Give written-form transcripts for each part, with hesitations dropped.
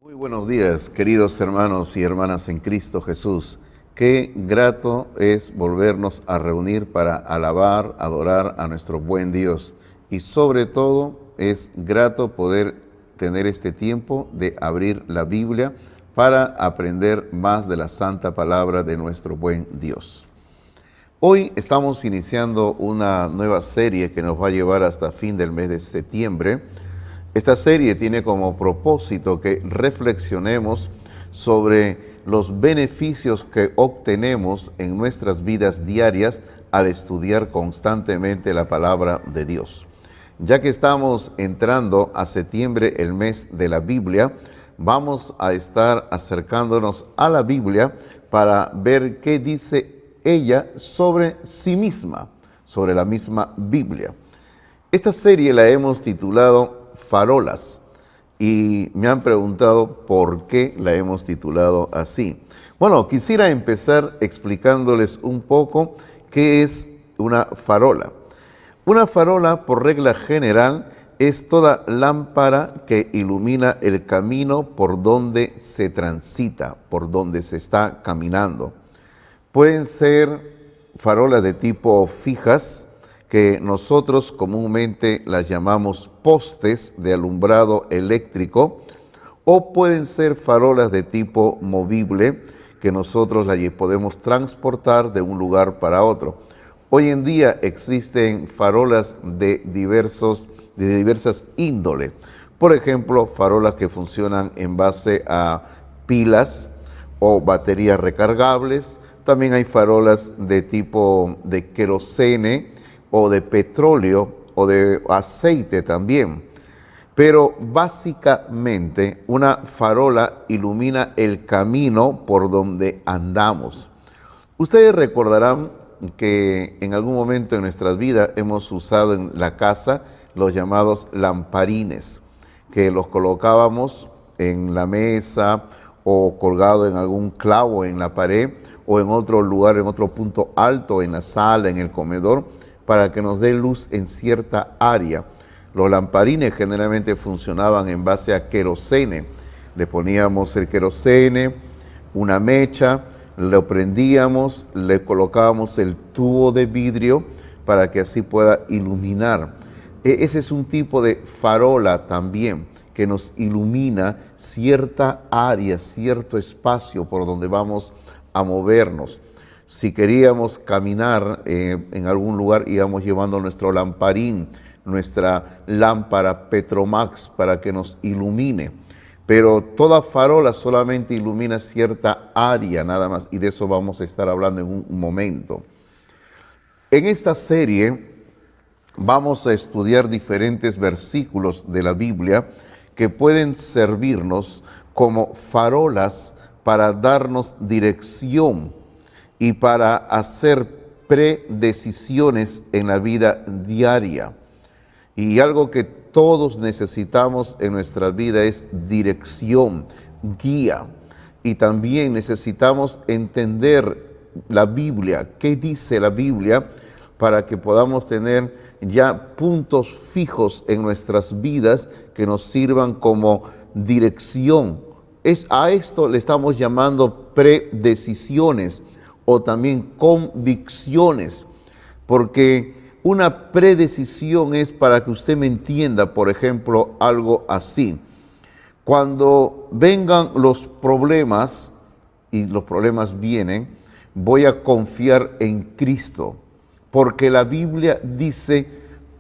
Muy buenos días, queridos hermanos y hermanas en Cristo Jesús. Qué grato es volvernos a reunir para alabar, adorar a nuestro buen Dios. Y sobre todo es grato poder tener este tiempo de abrir la Biblia para aprender más de la santa palabra de nuestro buen Dios. Hoy estamos iniciando una nueva serie que nos va a llevar hasta fin del mes de septiembre. Esta serie tiene como propósito que reflexionemos sobre los beneficios que obtenemos en nuestras vidas diarias al estudiar constantemente la palabra de Dios. Ya que estamos entrando a septiembre, el mes de la Biblia, vamos a estar acercándonos a la Biblia para ver qué dice ella sobre sí misma, sobre la misma Biblia. Esta serie la hemos titulado Farolas y me han preguntado por qué la hemos titulado así. Bueno, quisiera empezar explicándoles un poco qué es una farola. Una farola, por regla general, es toda lámpara que ilumina el camino por donde se transita, por donde se está caminando. Pueden ser farolas de tipo fijas, que nosotros comúnmente las llamamos postes de alumbrado eléctrico, o pueden ser farolas de tipo movible, que nosotros las podemos transportar de un lugar para otro. Hoy en día existen farolas de diversas índoles. Por ejemplo, farolas que funcionan en base a pilas o baterías recargables. También hay farolas de tipo de querosene o de petróleo o de aceite también. Pero básicamente una farola ilumina el camino por donde andamos. Ustedes recordarán que en algún momento en nuestras vidas hemos usado en la casa los llamados lamparines, que los colocábamos en la mesa o colgado en algún clavo en la pared o en otro lugar, en otro punto alto, en la sala, en el comedor, para que nos dé luz en cierta área. Los lamparines generalmente funcionaban en base a querosene. Le poníamos el querosene, una mecha, lo prendíamos, le colocábamos el tubo de vidrio para que así pueda iluminar. Ese es un tipo de farola también, que nos ilumina cierta área, cierto espacio por donde vamos a movernos. Si queríamos caminar en algún lugar, íbamos llevando nuestro lamparín, nuestra lámpara Petromax para que nos ilumine. Pero toda farola solamente ilumina cierta área nada más, y de eso vamos a estar hablando en un momento. En esta serie vamos a estudiar diferentes versículos de la Biblia que pueden servirnos como farolas para darnos dirección y para hacer predecisiones en la vida diaria. Y algo que todos necesitamos en nuestra vida es dirección, guía. Y también necesitamos entender la Biblia, qué dice la Biblia, para que podamos tener ya puntos fijos en nuestras vidas que nos sirvan como dirección. A esto le estamos llamando predecisiones o también convicciones, porque una predecisión es, para que usted me entienda, por ejemplo, algo así. Cuando vengan los problemas, y los problemas vienen, voy a confiar en Cristo, porque la Biblia dice,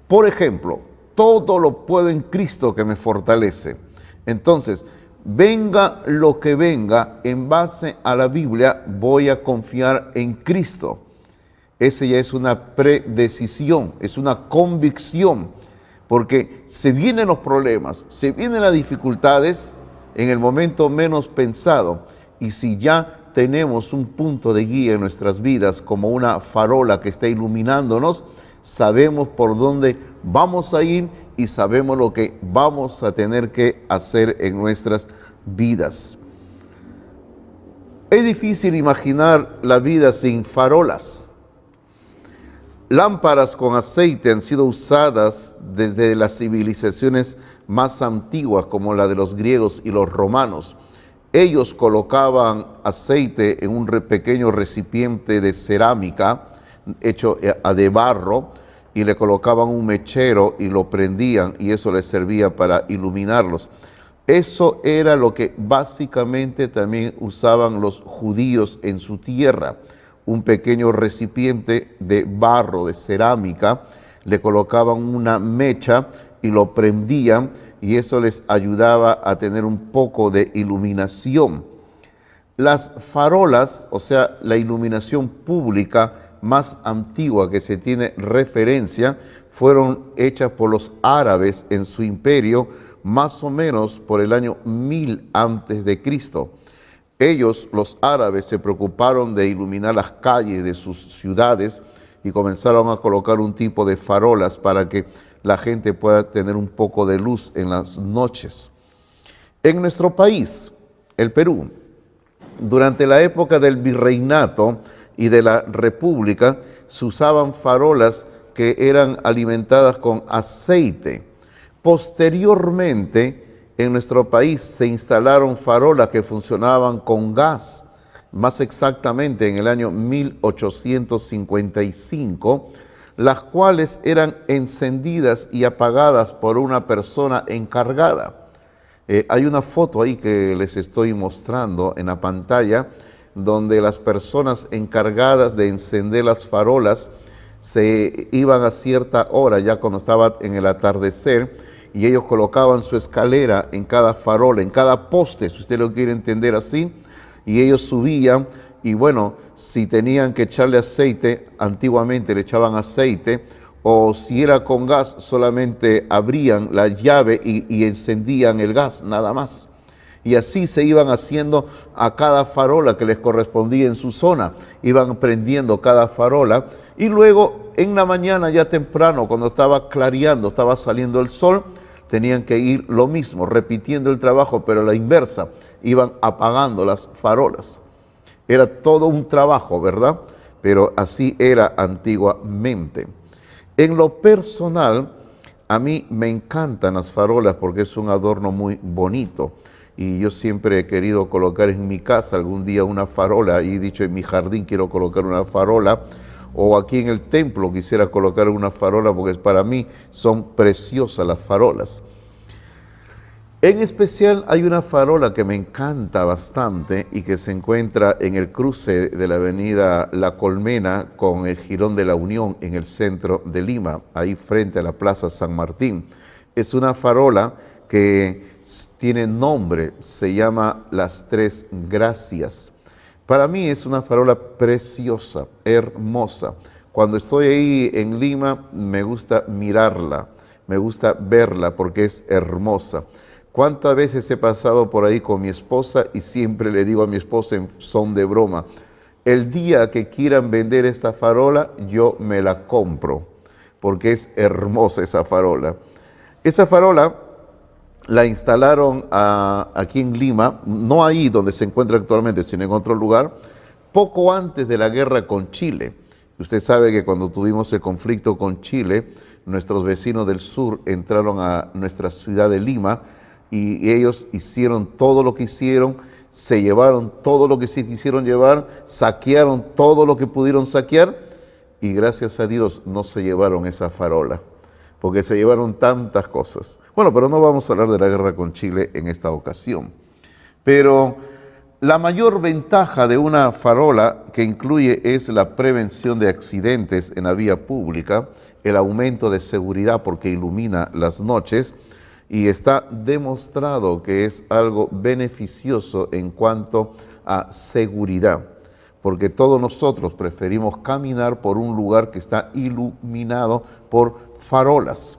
por ejemplo, todo lo puedo en Cristo que me fortalece. Entonces, venga lo que venga, en base a la Biblia, voy a confiar en Cristo. Esa ya es una predecisión, es una convicción, porque se vienen los problemas, se vienen las dificultades en el momento menos pensado, y si ya tenemos un punto de guía en nuestras vidas como una farola que está iluminándonos, sabemos por dónde vamos a ir y sabemos lo que vamos a tener que hacer en nuestras vidas. Es difícil imaginar la vida sin farolas. Lámparas con aceite han sido usadas desde las civilizaciones más antiguas, como la de los griegos y los romanos. Ellos colocaban aceite en un pequeño recipiente de cerámica hecho de barro y le colocaban un mechero y lo prendían y eso les servía para iluminarlos. Eso era lo que básicamente también usaban los judíos en su tierra. Un pequeño recipiente de barro, de cerámica, le colocaban una mecha y lo prendían y eso les ayudaba a tener un poco de iluminación. Las farolas, o sea, la iluminación pública más antigua que se tiene referencia, fueron hechas por los árabes en su imperio, más o menos por el año 1000 antes de Cristo. Ellos, los árabes, se preocuparon de iluminar las calles de sus ciudades y comenzaron a colocar un tipo de farolas para que la gente pueda tener un poco de luz en las noches. En nuestro país, el Perú, durante la época del virreinato y de la república, se usaban farolas que eran alimentadas con aceite. Posteriormente, en nuestro país se instalaron farolas que funcionaban con gas, más exactamente en el año 1855, las cuales eran encendidas y apagadas por una persona encargada. Hay una foto ahí que les estoy mostrando en la pantalla, donde las personas encargadas de encender las farolas se iban a cierta hora, ya cuando estaba en el atardecer, y ellos colocaban su escalera en cada farola, en cada poste, si usted lo quiere entender así, y ellos subían, y bueno, si tenían que echarle aceite, antiguamente le echaban aceite, o si era con gas, solamente abrían la llave y encendían el gas, nada más. Y así se iban haciendo a cada farola que les correspondía en su zona. Iban prendiendo cada farola y luego en la mañana ya temprano, cuando estaba clareando, estaba saliendo el sol, tenían que ir lo mismo, repitiendo el trabajo, pero a la inversa, iban apagando las farolas. Era todo un trabajo, ¿verdad? Pero así era antiguamente. En lo personal, a mí me encantan las farolas porque es un adorno muy bonito. Y yo siempre he querido colocar en mi casa algún día una farola, y he dicho en mi jardín quiero colocar una farola, o aquí en el templo quisiera colocar una farola porque para mí son preciosas las farolas. En especial hay una farola que me encanta bastante y que se encuentra en el cruce de la avenida La Colmena con el Jirón de la Unión en el centro de Lima, ahí frente a la Plaza San Martín. Es una farola que tiene nombre, se llama Las Tres Gracias. Para mí es una farola preciosa, hermosa. Cuando estoy ahí en Lima me gusta mirarla, me gusta verla porque es hermosa. ¿Cuántas veces he pasado por ahí con mi esposa y siempre le digo a mi esposa en son de broma, el día que quieran vender esta farola, yo me la compro, porque es hermosa esa farola. Esa farola la instalaron aquí en Lima, no ahí donde se encuentra actualmente, sino en otro lugar, poco antes de la guerra con Chile. Usted sabe que cuando tuvimos el conflicto con Chile, nuestros vecinos del sur entraron a nuestra ciudad de Lima y ellos hicieron todo lo que hicieron, se llevaron todo lo que se quisieron llevar, saquearon todo lo que pudieron saquear y gracias a Dios no se llevaron esa farola, porque se llevaron tantas cosas. Bueno, pero no vamos a hablar de la guerra con Chile en esta ocasión. Pero la mayor ventaja de una farola que incluye es la prevención de accidentes en la vía pública, el aumento de seguridad porque ilumina las noches y está demostrado que es algo beneficioso en cuanto a seguridad, porque todos nosotros preferimos caminar por un lugar que está iluminado por farolas.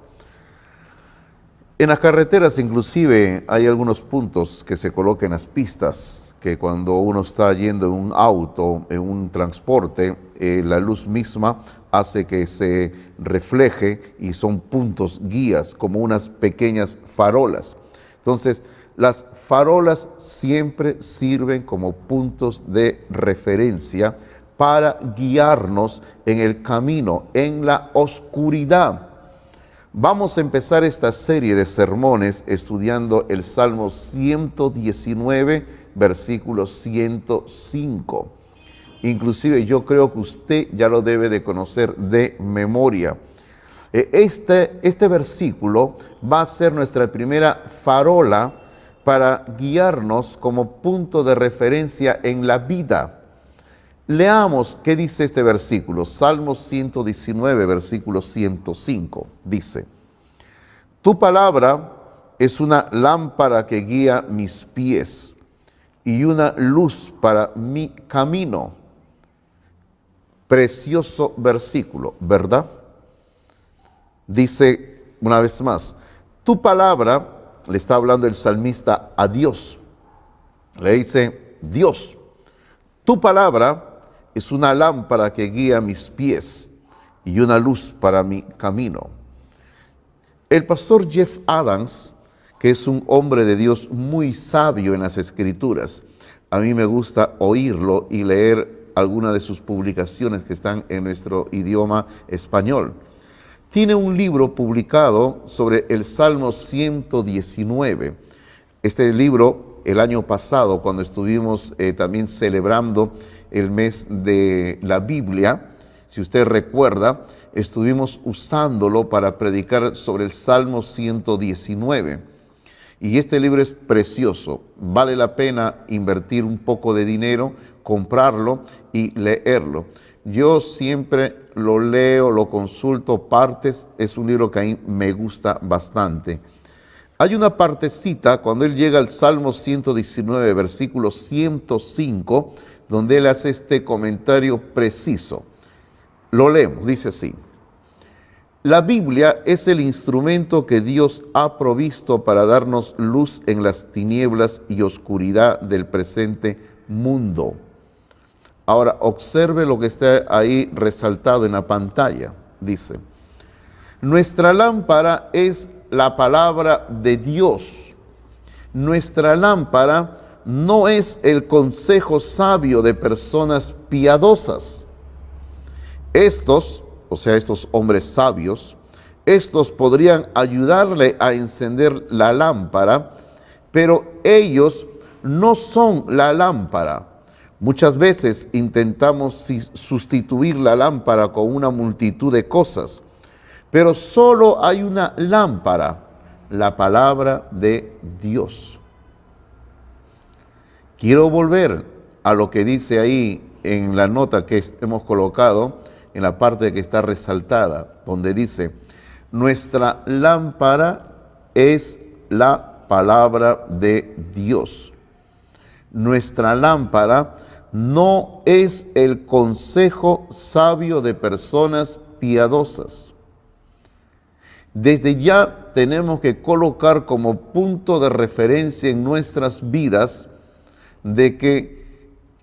En las carreteras inclusive hay algunos puntos que se colocan en las pistas, que cuando uno está yendo en un auto, en un transporte, la luz misma hace que se refleje y son puntos guías, como unas pequeñas farolas. Entonces, las farolas siempre sirven como puntos de referencia para guiarnos en el camino, en la oscuridad. Vamos a empezar esta serie de sermones estudiando el Salmo 119, versículo 105. Inclusive yo creo que usted ya lo debe de conocer de memoria. Este versículo va a ser nuestra primera farola para guiarnos como punto de referencia en la vida. Leamos qué dice este versículo, Salmo 119, versículo 105. Dice: tu palabra es una lámpara que guía mis pies y una luz para mi camino. Precioso versículo, ¿verdad? Dice una vez más, tu palabra, le está hablando el salmista a Dios. Le dice, Dios, tu palabra es una lámpara que guía mis pies y una luz para mi camino. El pastor Jeff Adams, que es un hombre de Dios muy sabio en las Escrituras, a mí me gusta oírlo y leer algunas de sus publicaciones que están en nuestro idioma español. Tiene un libro publicado sobre el Salmo 119. Este libro, el año pasado, cuando estuvimos también celebrando el mes de la Biblia, si usted recuerda, estuvimos usándolo para predicar sobre el Salmo 119. Y este libro es precioso, vale la pena invertir un poco de dinero, comprarlo y leerlo. Yo siempre lo leo, lo consulto partes, es un libro que a mí me gusta bastante. Hay una partecita cuando él llega al Salmo 119, versículo 105, donde él hace este comentario preciso. Lo leemos, dice así: la Biblia es el instrumento que Dios ha provisto para darnos luz en las tinieblas y oscuridad del presente mundo. Ahora, observe lo que está ahí resaltado en la pantalla. Dice, nuestra lámpara es la palabra de Dios. Nuestra lámpara no es el consejo sabio de personas piadosas. Estos hombres sabios, estos podrían ayudarle a encender la lámpara, pero ellos no son la lámpara. Muchas veces intentamos sustituir la lámpara con una multitud de cosas, pero solo hay una lámpara, la palabra de Dios. Quiero volver a lo que dice ahí en la nota que hemos colocado, en la parte que está resaltada, donde dice, nuestra lámpara es la palabra de Dios. Nuestra lámpara no es el consejo sabio de personas piadosas. Desde ya tenemos que colocar como punto de referencia en nuestras vidas de que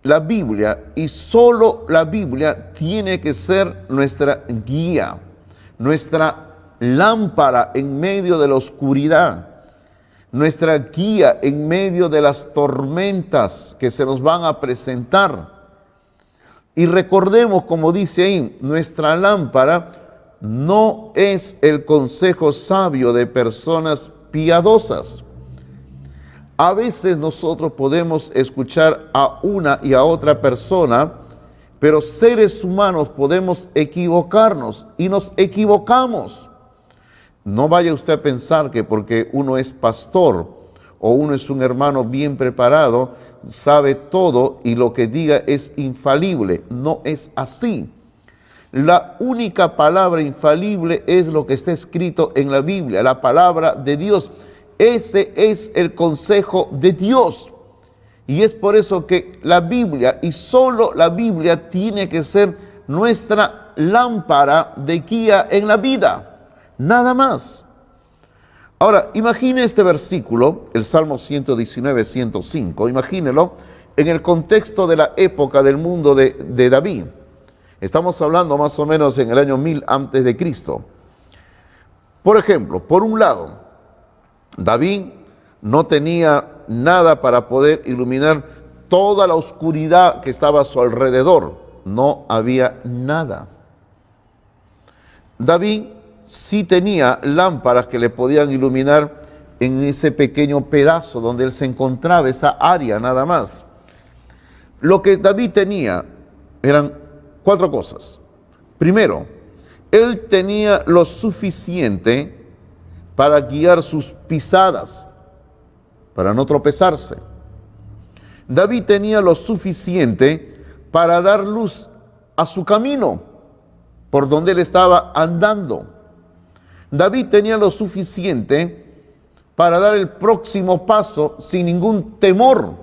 la Biblia y solo la Biblia tiene que ser nuestra guía, nuestra lámpara en medio de la oscuridad, nuestra guía en medio de las tormentas que se nos van a presentar. Y recordemos, como dice ahí, nuestra lámpara no es el consejo sabio de personas piadosas. A veces nosotros podemos escuchar a una y a otra persona, pero seres humanos podemos equivocarnos y nos equivocamos. No vaya usted a pensar que porque uno es pastor o uno es un hermano bien preparado, sabe todo y lo que diga es infalible. No es así. La única palabra infalible es lo que está escrito en la Biblia, la palabra de Dios. Ese es el consejo de Dios. Y es por eso que la Biblia, y solo la Biblia, tiene que ser nuestra lámpara de guía en la vida. Nada más. Ahora, imagine este versículo, el Salmo 119, 105, imagínelo en el contexto de la época del mundo de David. Estamos hablando más o menos en el año 1000 antes de Cristo. Por ejemplo, por un lado, David no tenía nada para poder iluminar toda la oscuridad que estaba a su alrededor. no había nada. David sí tenía lámparas que le podían iluminar en ese pequeño pedazo donde él se encontraba, esa área nada más. Lo que David tenía eran 4 cosas. Primero, él tenía lo suficiente para guiar sus pisadas, para no tropezarse. David tenía lo suficiente para dar luz a su camino, por donde él estaba andando. David tenía lo suficiente para dar el próximo paso sin ningún temor,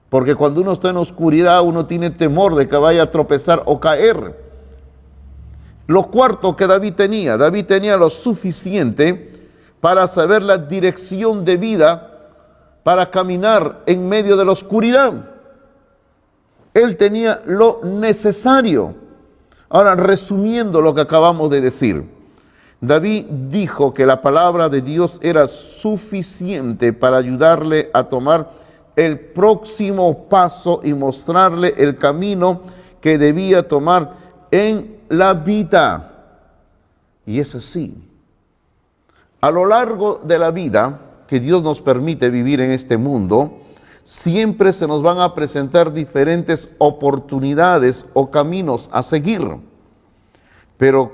porque cuando uno está en oscuridad uno tiene temor de que vaya a tropezar o caer. Lo cuarto que David tenía lo suficiente para saber la dirección de vida para caminar en medio de la oscuridad. Él tenía lo necesario. Ahora, resumiendo lo que acabamos de decir, David dijo que la palabra de Dios era suficiente para ayudarle a tomar el próximo paso y mostrarle el camino que debía tomar en la vida. Y es así. A lo largo de la vida que Dios nos permite vivir en este mundo, siempre se nos van a presentar diferentes oportunidades o caminos a seguir. Pero,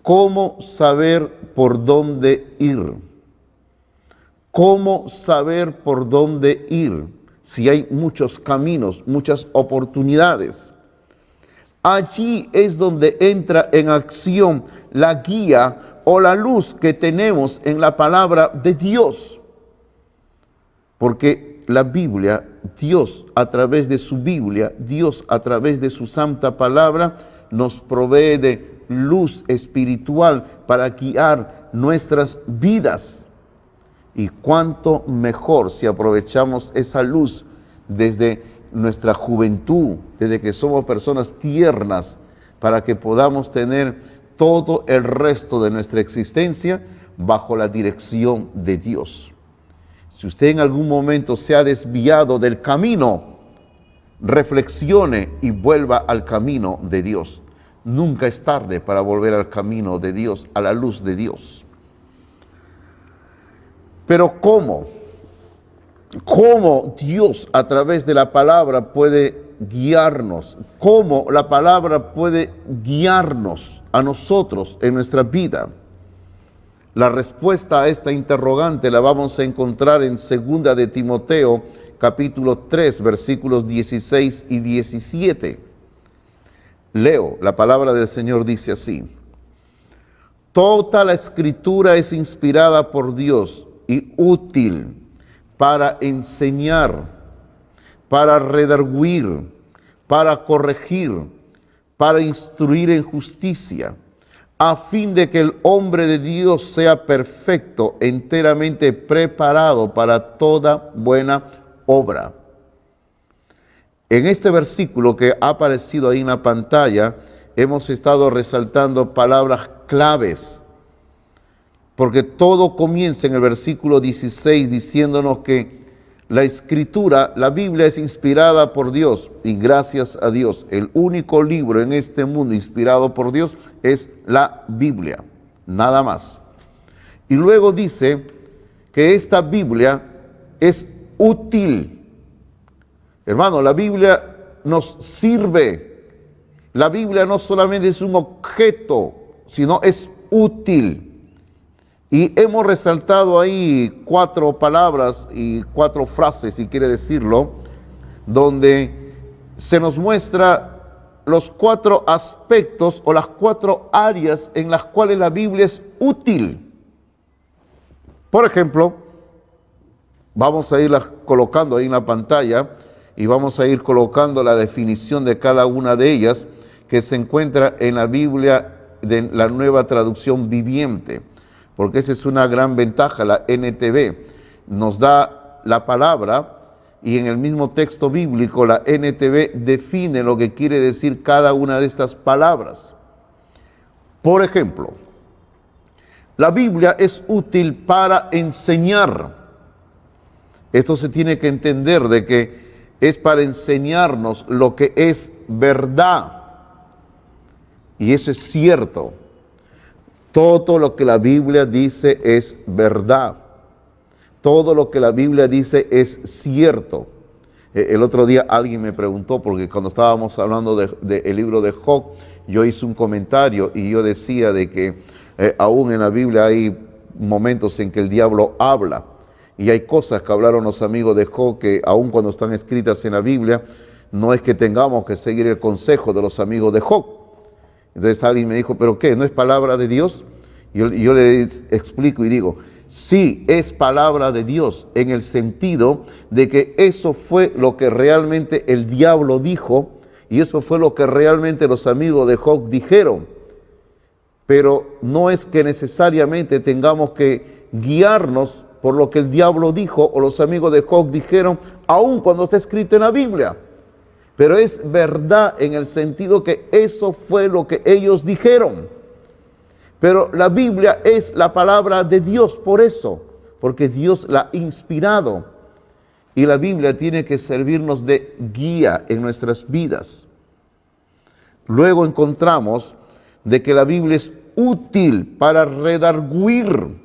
¿cómo saber por dónde ir? ¿Cómo saber por dónde ir si hay muchos caminos, muchas oportunidades? Allí es donde entra en acción la guía o la luz que tenemos en la palabra de Dios. Porque la Biblia, Dios a través de su Biblia, Dios a través de su santa palabra, nos provee de luz espiritual para guiar nuestras vidas. Y cuánto mejor si aprovechamos esa luz desde nuestra juventud, desde que somos personas tiernas, para que podamos tener todo el resto de nuestra existencia bajo la dirección de Dios. Si usted en algún momento se ha desviado del camino, reflexione y vuelva al camino de Dios. Nunca es tarde para volver al camino de Dios, a la luz de Dios. Pero ¿cómo? ¿Cómo Dios a través de la palabra puede guiarnos? ¿Cómo la palabra puede guiarnos a nosotros en nuestra vida? La respuesta a esta interrogante la vamos a encontrar en 2 de Timoteo, capítulo 3, versículos 16 y 17. Leo, la palabra del Señor dice así: toda la escritura es inspirada por Dios y útil para enseñar, para redarguir, para corregir, para instruir en justicia, a fin de que el hombre de Dios sea perfecto, enteramente preparado para toda buena obra. En este versículo que ha aparecido ahí en la pantalla, hemos estado resaltando palabras claves, porque todo comienza en el versículo 16 diciéndonos que la Escritura, la Biblia es inspirada por Dios, y gracias a Dios, el único libro en este mundo inspirado por Dios es la Biblia, nada más. Y luego dice que esta Biblia es útil. Hermano, la Biblia nos sirve. La Biblia no solamente es un objeto, sino es útil. Y hemos resaltado ahí 4 palabras y 4 frases, si quiere decirlo, donde se nos muestra los 4 aspectos o las 4 áreas en las cuales la Biblia es útil. Por ejemplo, vamos a irlas colocando ahí en la pantalla y vamos a ir colocando la definición de cada una de ellas que se encuentra en la Biblia de la Nueva Traducción Viviente. Porque esa es una gran ventaja, la NTV nos da la palabra y en el mismo texto bíblico la NTV define lo que quiere decir cada una de estas palabras. Por ejemplo, la Biblia es útil para enseñar. Esto se tiene que entender de que es para enseñarnos lo que es verdad. Y eso es cierto. Todo lo que la Biblia dice es verdad. Todo lo que la Biblia dice es cierto. El otro día alguien me preguntó, porque cuando estábamos hablando del libro de Job, yo hice un comentario y yo decía de que aún en la Biblia hay momentos en que el diablo habla. Y hay cosas que hablaron los amigos de Job que aún cuando están escritas en la Biblia, no es que tengamos que seguir el consejo de los amigos de Job. Entonces alguien me dijo, ¿pero qué? ¿No es palabra de Dios? Yo le explico y digo, sí es palabra de Dios en el sentido de que eso fue lo que realmente el diablo dijo y eso fue lo que realmente los amigos de Job dijeron. Pero no es que necesariamente tengamos que guiarnos por lo que el diablo dijo o los amigos de Job dijeron, aun cuando está escrito en la Biblia. Pero es verdad en el sentido que eso fue lo que ellos dijeron. Pero la Biblia es la palabra de Dios por eso, porque Dios la ha inspirado. Y la Biblia tiene que servirnos de guía en nuestras vidas. Luego encontramos de que la Biblia es útil para redarguir.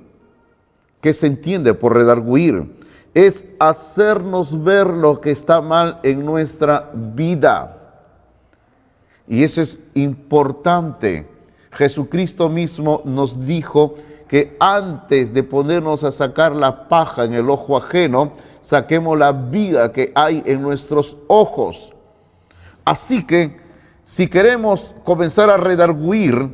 ¿Qué se entiende por redarguir? Es hacernos ver lo que está mal en nuestra vida. Y eso es importante. Jesucristo mismo nos dijo que antes de ponernos a sacar la paja en el ojo ajeno, saquemos la viga que hay en nuestros ojos. Así que, si queremos comenzar a redarguir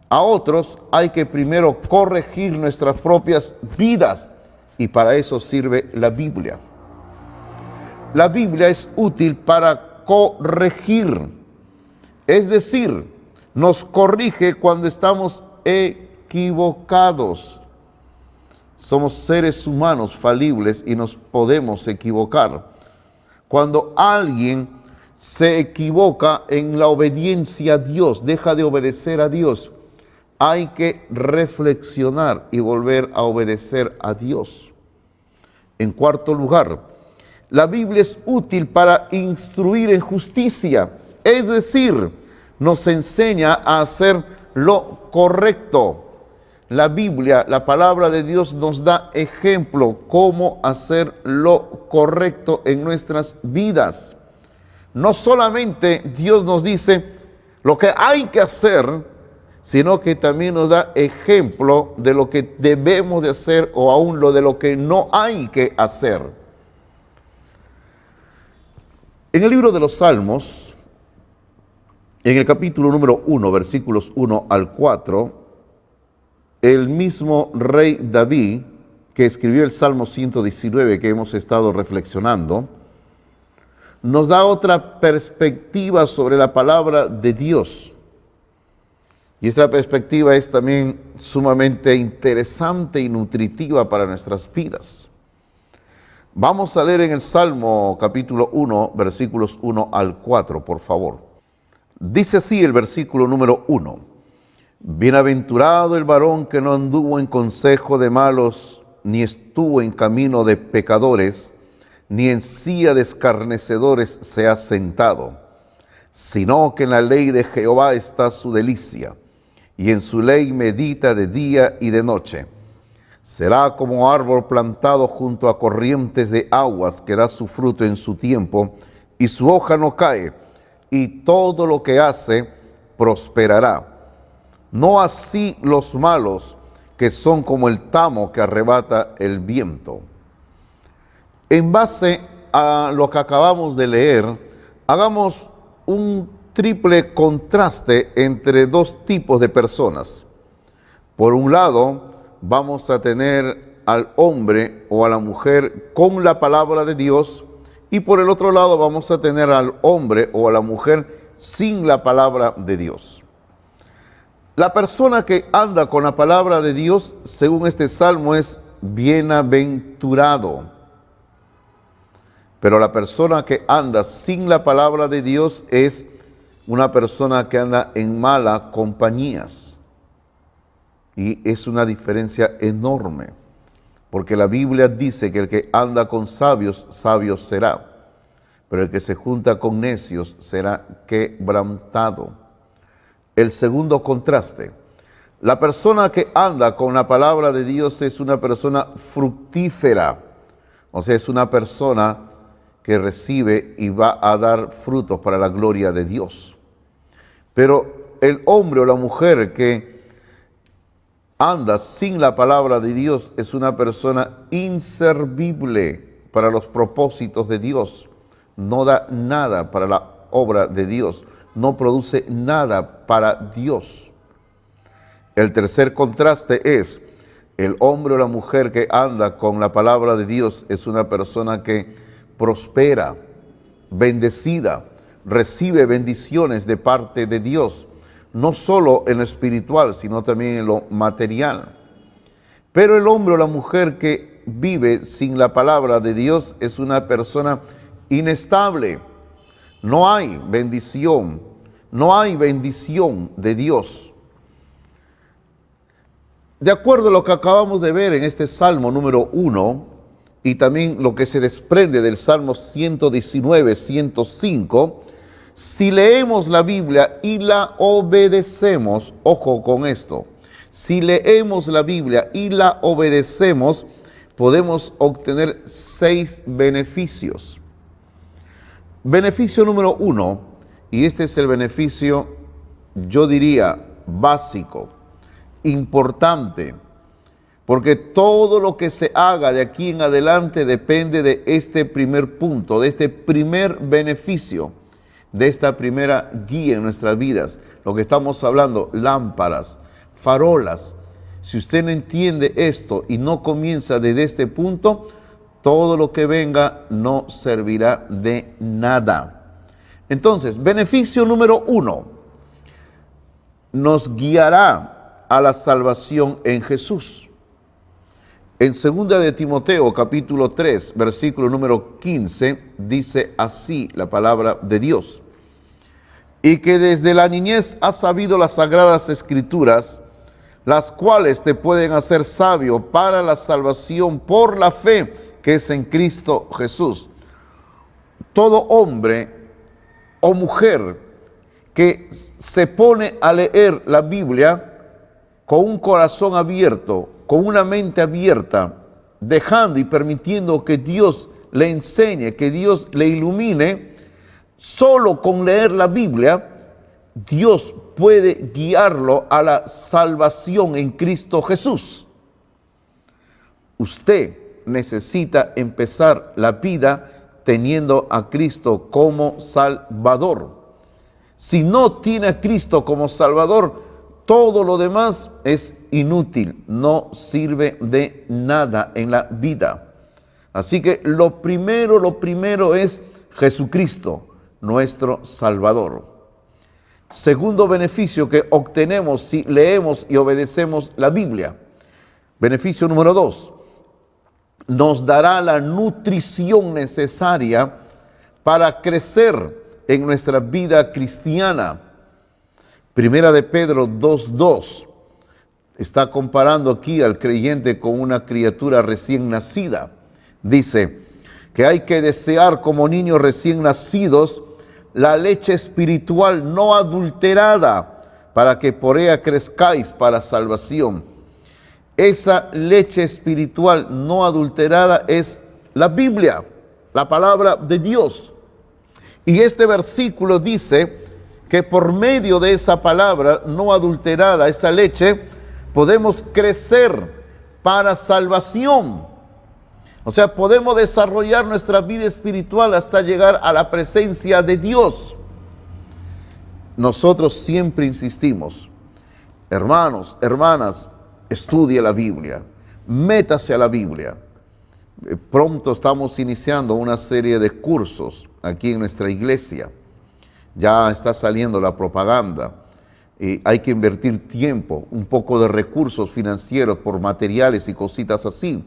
a otros, hay que primero corregir nuestras propias vidas. Y para eso sirve la Biblia. La Biblia es útil para corregir. Es decir, nos corrige cuando estamos equivocados. Somos seres humanos falibles y nos podemos equivocar. Cuando alguien se equivoca en la obediencia a Dios, deja de obedecer a Dios, hay que reflexionar y volver a obedecer a Dios. En cuarto lugar, la Biblia es útil para instruir en justicia, es decir, nos enseña a hacer lo correcto. La Biblia, la palabra de Dios, nos da ejemplo cómo hacer lo correcto en nuestras vidas. No solamente Dios nos dice lo que hay que hacer, sino que también nos da ejemplo de lo que debemos de hacer o aún de lo que no hay que hacer. En el libro de los Salmos, en el capítulo número 1, versículos 1 al 4, el mismo rey David, que escribió el Salmo 119 que hemos estado reflexionando, nos da otra perspectiva sobre la palabra de Dios. Y esta perspectiva es también sumamente interesante y nutritiva para nuestras vidas. Vamos a leer en el Salmo capítulo 1, versículos 1 al 4, por favor. Dice así el versículo número 1. Bienaventurado el varón que no anduvo en consejo de malos, ni estuvo en camino de pecadores, ni en silla de escarnecedores se ha sentado, sino que en la ley de Jehová está su delicia, y en su ley medita de día y de noche. Será como árbol plantado junto a corrientes de aguas, que da su fruto en su tiempo, y su hoja no cae, y todo lo que hace prosperará. No así los malos, que son como el tamo que arrebata el viento. En base a lo que acabamos de leer, hagamos un triple contraste entre dos tipos de personas. Por un lado, vamos a tener al hombre o a la mujer con la palabra de Dios, y por el otro lado vamos a tener al hombre o a la mujer sin la palabra de Dios. La persona que anda con la palabra de Dios, según este salmo, es bienaventurado. Pero la persona que anda sin la palabra de Dios es una persona que anda en malas compañías. Y es una diferencia enorme, porque la Biblia dice que el que anda con sabios, sabio será. pero el que se junta con necios será quebrantado. El segundo contraste. La persona que anda con la palabra de Dios es una persona fructífera, o sea, es una persona que recibe y va a dar frutos para la gloria de Dios. Pero el hombre o la mujer que anda sin la palabra de Dios es una persona inservible para los propósitos de Dios. No da nada para la obra de Dios, no produce nada para Dios. El tercer contraste es, el hombre o la mujer que anda con la palabra de Dios es una persona que prospera, bendecida, recibe bendiciones de parte de Dios, no solo en lo espiritual, sino también en lo material. Pero el hombre o la mujer que vive sin la palabra de Dios es una persona inestable. No hay bendición, no hay bendición de Dios. De acuerdo a lo que acabamos de ver en este Salmo número 1, y también lo que se desprende del Salmo 119, 105, si leemos la Biblia y la obedecemos, ojo con esto, si leemos la Biblia y la obedecemos, podemos obtener 6 beneficios. Beneficio número 1, y este es el beneficio, yo diría, básico, importante, porque todo lo que se haga de aquí en adelante depende de este primer punto, de este primer beneficio, de esta primera guía en nuestras vidas. Lo que estamos hablando, lámparas, farolas. Si usted no entiende esto y no comienza desde este punto, todo lo que venga no servirá de nada. Entonces, beneficio número 1, nos guiará a la salvación en Jesús. En 2 de Timoteo, capítulo 3, versículo número 15, dice así la palabra de Dios. Y que desde la niñez has sabido las sagradas escrituras, las cuales te pueden hacer sabio para la salvación por la fe que es en Cristo Jesús. Todo hombre o mujer que se pone a leer la Biblia con un corazón abierto, con una mente abierta, dejando y permitiendo que Dios le enseñe, que Dios le ilumine, solo con leer la Biblia, Dios puede guiarlo a la salvación en Cristo Jesús. Usted necesita empezar la vida teniendo a Cristo como Salvador. Si no tiene a Cristo como Salvador, todo lo demás es inútil, no sirve de nada en la vida. Así que lo primero es Jesucristo, nuestro Salvador. Segundo beneficio que obtenemos si leemos y obedecemos la Biblia. Beneficio número 2, nos dará la nutrición necesaria para crecer en nuestra vida cristiana. Primera de Pedro 2:2 está comparando aquí al creyente con una criatura recién nacida. Dice que hay que desear como niños recién nacidos la leche espiritual no adulterada, para que por ella crezcáis para salvación. Esa leche espiritual no adulterada es la Biblia, la palabra de Dios. Y este versículo dice que por medio de esa palabra no adulterada, esa leche, podemos crecer para salvación. O sea, podemos desarrollar nuestra vida espiritual hasta llegar a la presencia de Dios. Nosotros siempre insistimos, hermanos, hermanas, estudie la Biblia, métase a la Biblia. Pronto estamos iniciando una serie de cursos aquí en nuestra iglesia. Ya está saliendo la propaganda. Hay que invertir tiempo, un poco de recursos financieros por materiales y cositas así.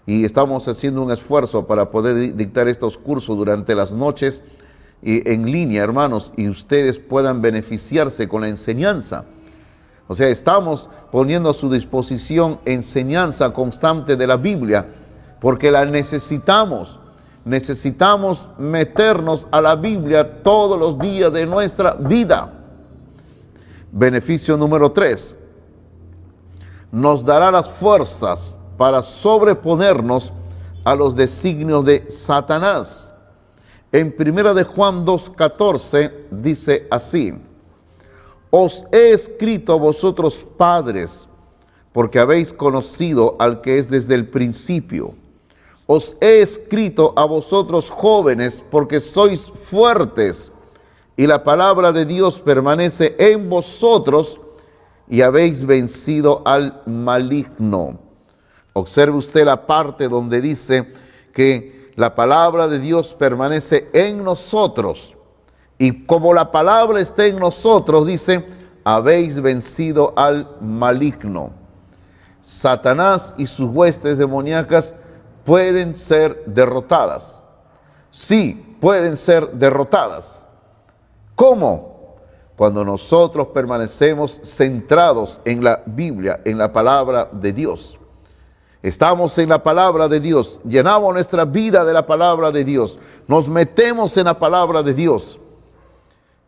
Y estamos haciendo un esfuerzo para poder dictar estos cursos durante las noches en línea, hermanos, y ustedes puedan beneficiarse con la enseñanza. O sea, estamos poniendo a su disposición enseñanza constante de la Biblia, porque la necesitamos. necesitamos meternos a la Biblia todos los días de nuestra vida. Beneficio número 3. Nos dará las fuerzas para sobreponernos a los designios de Satanás. En 1 de Juan 2:14 dice así: os he escrito a vosotros padres, porque habéis conocido al que es desde el principio. Os he escrito a vosotros jóvenes, porque sois fuertes, y la palabra de Dios permanece en vosotros, y habéis vencido al maligno. Observe usted la parte donde dice que la palabra de Dios permanece en nosotros. Y como la palabra está en nosotros, dice, habéis vencido al maligno. Satanás y sus huestes demoníacas pueden ser derrotadas. Sí, pueden ser derrotadas. ¿Cómo? Cuando nosotros permanecemos centrados en la Biblia, en la palabra de Dios. Estamos en la palabra de Dios, llenamos nuestra vida de la palabra de Dios, nos metemos en la palabra de Dios.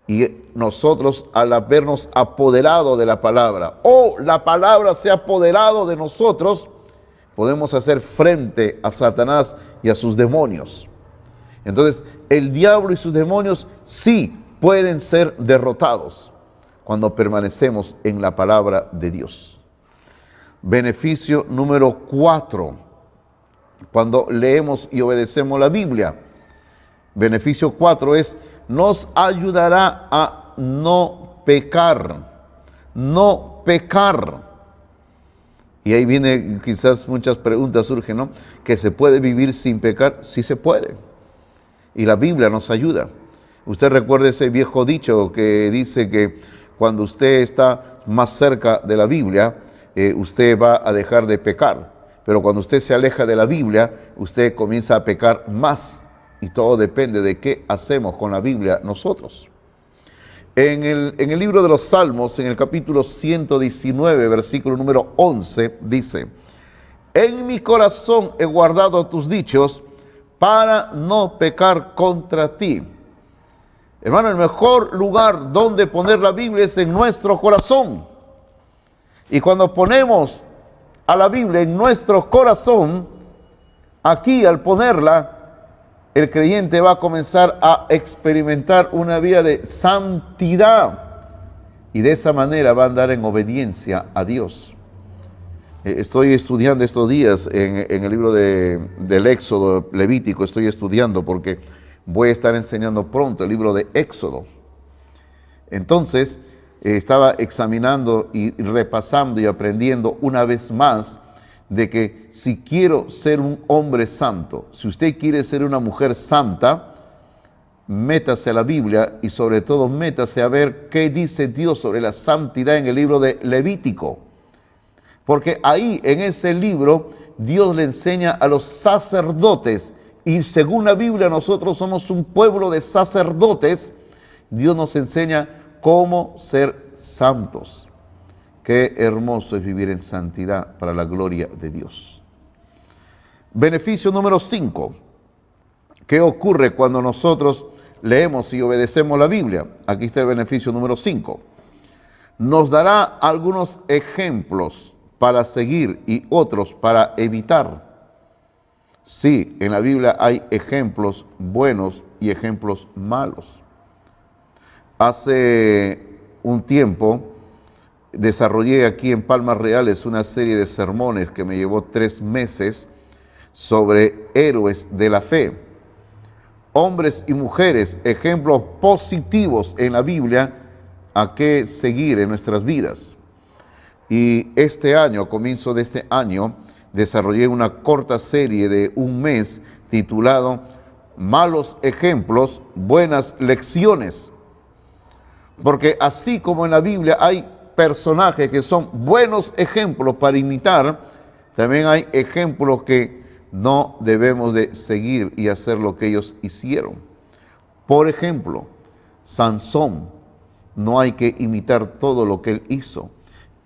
Y nosotros, al habernos apoderado de la palabra, o la palabra se ha apoderado de nosotros, podemos hacer frente a Satanás y a sus demonios. Entonces, el diablo y sus demonios sí pueden ser derrotados cuando permanecemos en la palabra de Dios. Beneficio número 4, cuando leemos y obedecemos la Biblia. Beneficio 4 es, nos ayudará a no pecar. No pecar. Y ahí viene, quizás muchas preguntas surgen, ¿no? ¿Que se puede vivir sin pecar? Sí se puede. Y la Biblia nos ayuda. Usted recuerda ese viejo dicho que dice que cuando usted está más cerca de la Biblia, usted va a dejar de pecar. Pero cuando usted se aleja de la Biblia, usted comienza a pecar más. Y todo depende de qué hacemos con la Biblia nosotros. En el libro de los Salmos, en el capítulo 119, versículo número 11, dice: en mi corazón he guardado tus dichos para no pecar contra ti. Hermano, el mejor lugar donde poner la Biblia es en nuestro corazón. Y cuando ponemos a la Biblia en nuestro corazón, aquí al ponerla, el creyente va a comenzar a experimentar una vida de santidad. Y de esa manera va a andar en obediencia a Dios. Estoy estudiando estos días en el libro del Éxodo Levítico, estoy estudiando porque voy a estar enseñando pronto el libro de Éxodo. Entonces, estaba examinando y repasando y aprendiendo una vez más de que si quiero ser un hombre santo, si usted quiere ser una mujer santa, métase a la Biblia y sobre todo métase a ver qué dice Dios sobre la santidad en el libro de Levítico. Porque ahí en ese libro Dios le enseña a los sacerdotes, y según la Biblia nosotros somos un pueblo de sacerdotes. Dios nos enseña cómo ser santos. Qué hermoso es vivir en santidad para la gloria de Dios. Beneficio número 5. ¿Qué ocurre cuando nosotros leemos y obedecemos la Biblia? Aquí está el beneficio número 5. Nos dará algunos ejemplos para seguir y otros para evitar. Sí, en la Biblia hay ejemplos buenos y ejemplos malos. Hace un tiempo desarrollé aquí en Palmas Reales una serie de sermones que me llevó 3 meses sobre héroes de la fe. Hombres y mujeres, ejemplos positivos en la Biblia a qué seguir en nuestras vidas. Y este año, a comienzo de este año, desarrollé una corta serie de un mes titulado Malos ejemplos, buenas lecciones. Porque así como en la Biblia hay personajes que son buenos ejemplos para imitar, también hay ejemplos que no debemos de seguir y hacer lo que ellos hicieron. Por ejemplo, Sansón, no hay que imitar todo lo que él hizo,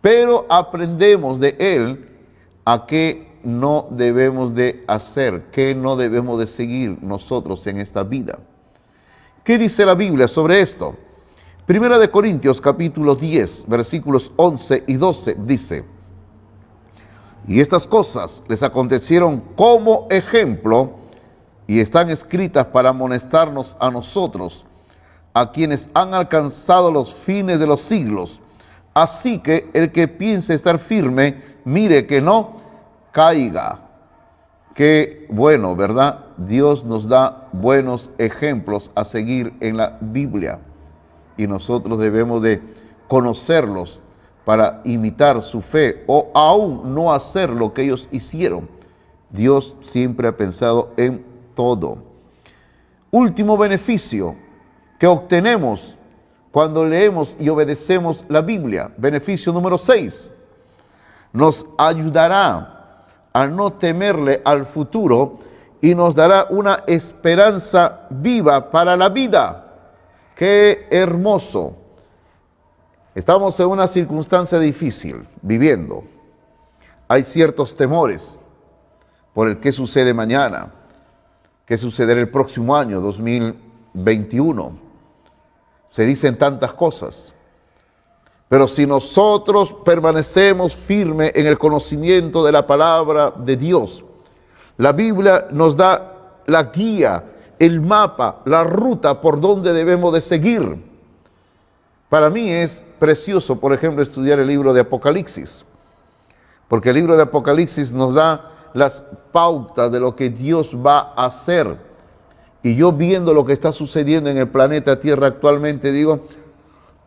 pero aprendemos de él a que qué no debemos de hacer, qué no debemos de seguir nosotros en esta vida. ¿Qué dice la Biblia sobre esto? Primera de Corintios capítulo 10, versículos 11 y 12 dice: y estas cosas les acontecieron como ejemplo y están escritas para amonestarnos a nosotros, a quienes han alcanzado los fines de los siglos. Así que el que piense estar firme, mire que no caiga. Qué bueno, ¿verdad? Dios nos da buenos ejemplos a seguir en la Biblia y nosotros debemos de conocerlos para imitar su fe o aún no hacer lo que ellos hicieron. Dios siempre ha pensado en todo. Último beneficio que obtenemos cuando leemos y obedecemos la Biblia. Beneficio número 6. Nos ayudará a no temerle al futuro y nos dará una esperanza viva para la vida. ¡Qué hermoso! Estamos en una circunstancia difícil, viviendo. Hay ciertos temores por el qué sucede mañana, qué sucederá el próximo año, 2021. Se dicen tantas cosas, pero si nosotros permanecemos firmes en el conocimiento de la palabra de Dios, la Biblia nos da la guía, el mapa, la ruta por donde debemos de seguir. Para mí es precioso, por ejemplo, estudiar el libro de Apocalipsis, porque el libro de Apocalipsis nos da las pautas de lo que Dios va a hacer. Y yo viendo lo que está sucediendo en el planeta Tierra actualmente, digo,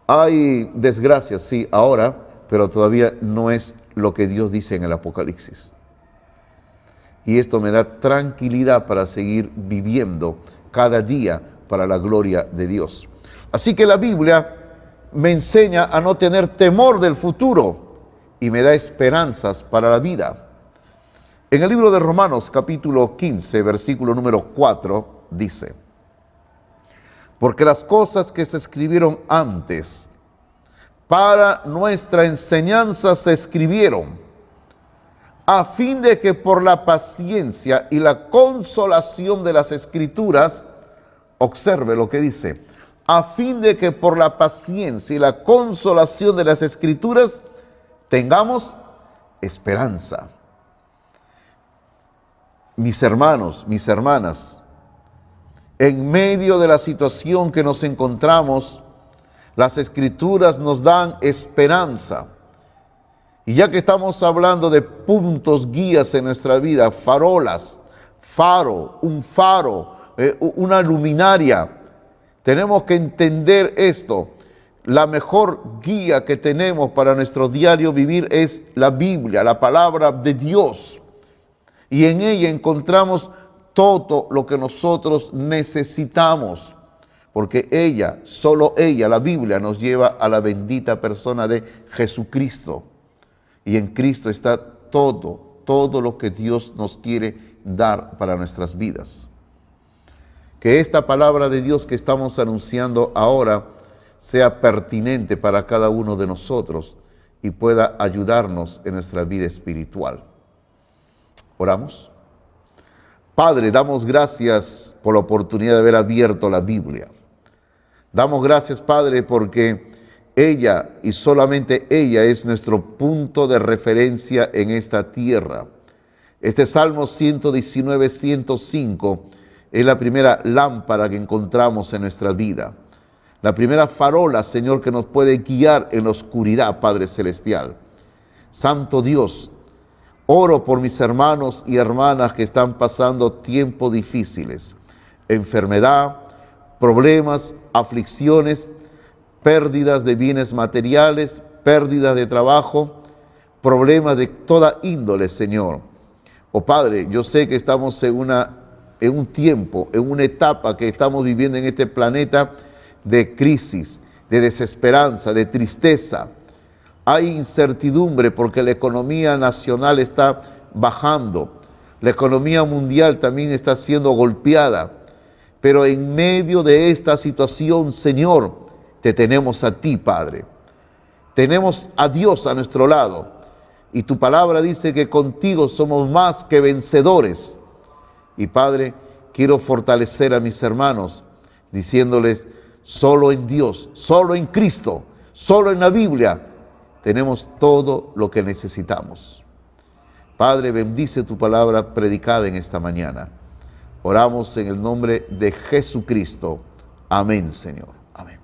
hay desgracias, sí, ahora, pero todavía no es lo que Dios dice en el Apocalipsis. Y esto me da tranquilidad para seguir viviendo cada día para la gloria de Dios. Así que la Biblia me enseña a no tener temor del futuro y me da esperanzas para la vida. En el libro de Romanos, capítulo 15, versículo número 4, dice: porque las cosas que se escribieron antes para nuestra enseñanza se escribieron, a fin de que por la paciencia y la consolación de las Escrituras, observe lo que dice, a fin de que por la paciencia y la consolación de las Escrituras tengamos esperanza. Mis hermanos, mis hermanas, en medio de la situación que nos encontramos, las Escrituras nos dan esperanza. Y ya que estamos hablando de puntos guías en nuestra vida, farolas, faro, una luminaria, tenemos que entender esto. La mejor guía que tenemos para nuestro diario vivir es la Biblia, la palabra de Dios. Y en ella encontramos todo lo que nosotros necesitamos, porque ella, solo ella, la Biblia, nos lleva a la bendita persona de Jesucristo. Y en Cristo está todo lo que Dios nos quiere dar para nuestras vidas. Que esta palabra de Dios que estamos anunciando ahora sea pertinente para cada uno de nosotros y pueda ayudarnos en nuestra vida espiritual. Oramos. Padre, damos gracias por la oportunidad de haber abierto la Biblia. Damos gracias, Padre, porque ella y solamente ella es nuestro punto de referencia en esta tierra. Este Salmo 119, 105 es la primera lámpara que encontramos en nuestra vida. La primera farola, Señor, que nos puede guiar en la oscuridad, Padre Celestial. Santo Dios, oro por mis hermanos y hermanas que están pasando tiempos difíciles, enfermedad, problemas, aflicciones, pérdidas de bienes materiales, pérdidas de trabajo, problemas de toda índole, Señor. Oh Padre, yo sé que estamos en un tiempo, en una etapa que estamos viviendo en este planeta de crisis, de desesperanza, de tristeza. Hay incertidumbre porque la economía nacional está bajando, la economía mundial también está siendo golpeada, pero en medio de esta situación, Señor, te tenemos a ti, Padre. Tenemos a Dios a nuestro lado Y tu palabra dice que contigo somos más que vencedores. Y Padre, quiero fortalecer a mis hermanos diciéndoles, solo en Dios, solo en Cristo, solo en la Biblia tenemos todo lo que necesitamos. Padre, bendice tu palabra predicada en esta mañana. Oramos en el nombre de Jesucristo. Amén, Señor. Amén.